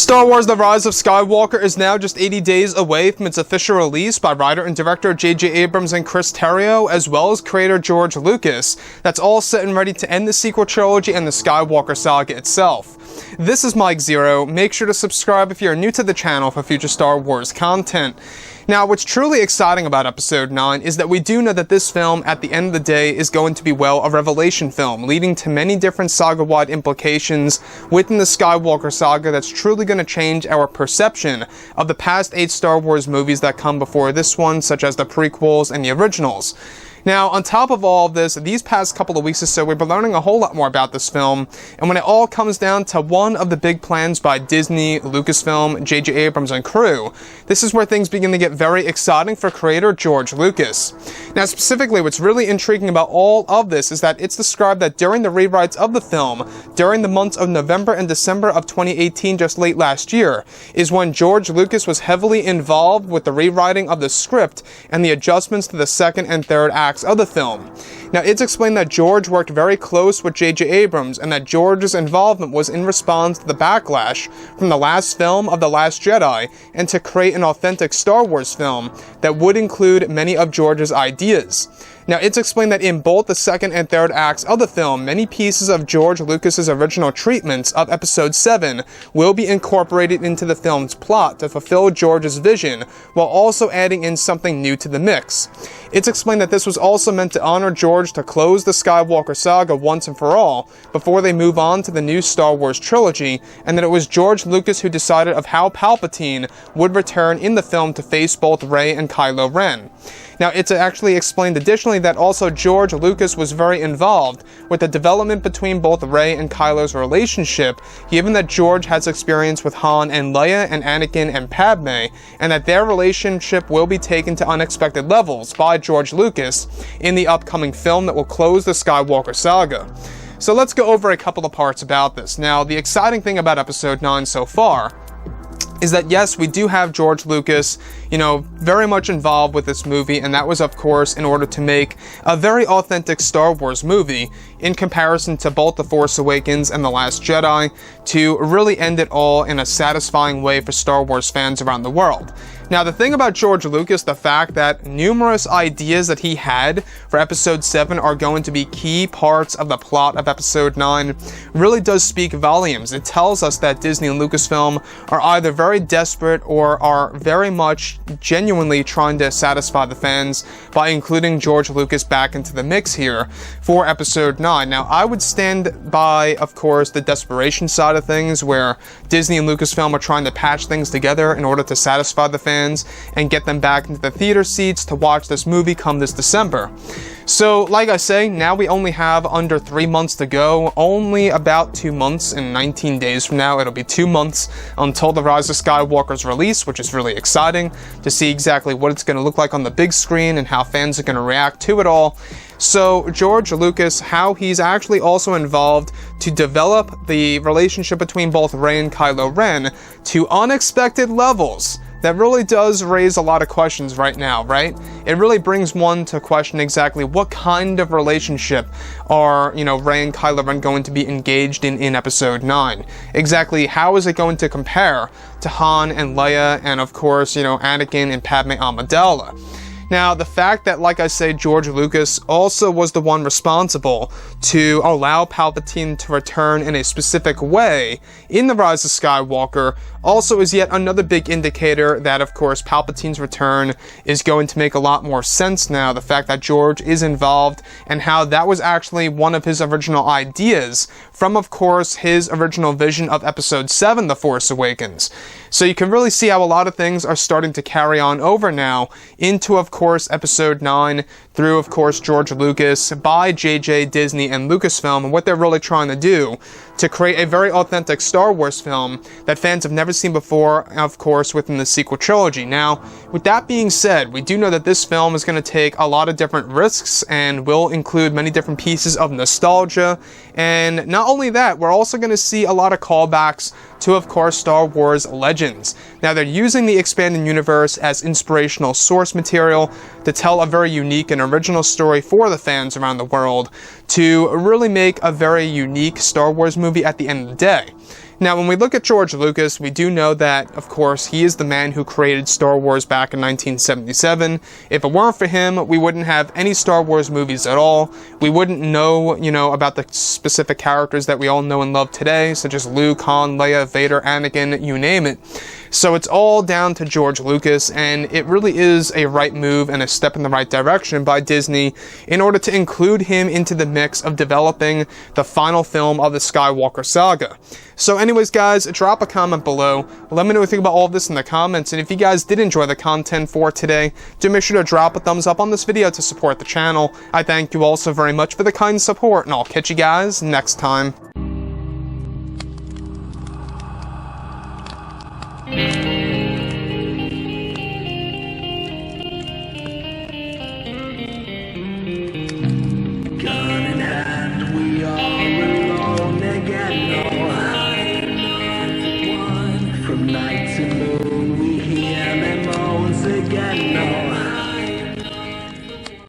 Star Wars The Rise of Skywalker is now just 80 days away from its official release by writer and director J.J. Abrams and Chris Terrio, as well as creator George Lucas. That's all set and ready to end the sequel trilogy and the Skywalker saga itself. This is Mike Zero. Make sure to subscribe if you're new to the channel for future Star Wars content. Now, what's truly exciting about Episode 9 is that we do know that this film, at the end of the day, is going to be, well, a revelation film, leading to many different saga-wide implications within the Skywalker saga that's truly going to change our perception of the past 8 Star Wars movies that come before this one, such as the prequels and the originals. Now, on top of all of this, these past couple of weeks or so, we've been learning a whole lot more about this film, and when it all comes down to one of the big plans by Disney, Lucasfilm, J.J. Abrams, and crew, this is where things begin to get very exciting for creator George Lucas. Now, specifically, what's really intriguing about all of this is that it's described that during the rewrites of the film, during the months of November and December of 2018, just late last year, is when George Lucas was heavily involved with the rewriting of the script and the adjustments to the second and third acts of the film. Now, it's explained that George worked very close with J.J. Abrams and that George's involvement was in response to the backlash from the last film of The Last Jedi and to create an authentic Star Wars film that would include many of George's ideas. Now, it's explained that in both the second and third acts of the film, many pieces of George Lucas's original treatments of Episode 7 will be incorporated into the film's plot to fulfill George's vision, while also adding in something new to the mix. It's explained that this was also meant to honor George to close the Skywalker saga once and for all, before they move on to the new Star Wars trilogy, and that it was George Lucas who decided of how Palpatine would return in the film to face both Rey and Kylo Ren. Now, it's actually explained additionally that also George Lucas was very involved with the development between both Rey and Kylo's relationship, given that George has experience with Han and Leia and Anakin and Padme, and that their relationship will be taken to unexpected levels by George Lucas in the upcoming film that will close the Skywalker saga. So let's go over a couple of parts about this. Now, the exciting thing about Episode 9 so far is that, yes, we do have George Lucas, very much involved with this movie, and that was, of course, in order to make a very authentic Star Wars movie in comparison to both The Force Awakens and The Last Jedi, to really end it all in a satisfying way for Star Wars fans around the world. Now, the thing about George Lucas, the fact that numerous ideas that he had for Episode 7 are going to be key parts of the plot of Episode 9, really does speak volumes. It tells us that Disney and Lucasfilm are either very desperate or are very much genuinely trying to satisfy the fans by including George Lucas back into the mix here for Episode 9. Now, I would stand by, of course, the desperation side of things, where Disney and Lucasfilm are trying to patch things together in order to satisfy the fans and get them back into the theater seats to watch this movie come this December. So, like I say, now we only have under 3 months to go, only about 2 months and 19 days from now. It'll be 2 months until The Rise of Skywalker's release, which is really exciting to see exactly what it's going to look like on the big screen and how fans are going to react to it all. So, George Lucas, how he's actually also involved to develop the relationship between both Rey and Kylo Ren to unexpected levels. That really does raise a lot of questions right now, right? It really brings one to question exactly what kind of relationship are, Rey and Kylo Ren going to be engaged in Episode 9? Exactly how is it going to compare to Han and Leia and, of course, Anakin and Padme Amidala? Now, the fact that, like I say, George Lucas also was the one responsible to allow Palpatine to return in a specific way in The Rise of Skywalker also is yet another big indicator that, of course, Palpatine's return is going to make a lot more sense now. The fact that George is involved and how that was actually one of his original ideas from, of course, his original vision of Episode 7, The Force Awakens. So you can really see how a lot of things are starting to carry on over now into, of course, Episode 9 through, of course, George Lucas by J.J., Disney, and Lucasfilm, and what they're really trying to do to create a very authentic Star Wars film that fans have never seen before, of course, within the sequel trilogy. Now, with that being said, we do know that this film is going to take a lot of different risks and will include many different pieces of nostalgia, and not only that, we're also going to see a lot of callbacks to, of course, Star Wars Legends. Now, they're using the expanded universe as inspirational source material to tell a very unique and original story for the fans around the world to really make a very unique Star Wars movie at the end of the day. Now, when we look at George Lucas, we do know that, of course, he is the man who created Star Wars back in 1977. If it weren't for him, we wouldn't have any Star Wars movies at all. We wouldn't know, about the specific characters that we all know and love today, such as Luke, Han, Leia, Vader, Anakin, you name it. So it's all down to George Lucas, and it really is a right move and a step in the right direction by Disney in order to include him into the mix of developing the final film of the Skywalker saga. So anyways, guys, drop a comment below. Let me know what you think about all of this in the comments, and if you guys did enjoy the content for today, do make sure to drop a thumbs up on this video to support the channel. I thank you all so very much for the kind support, and I'll catch you guys next time.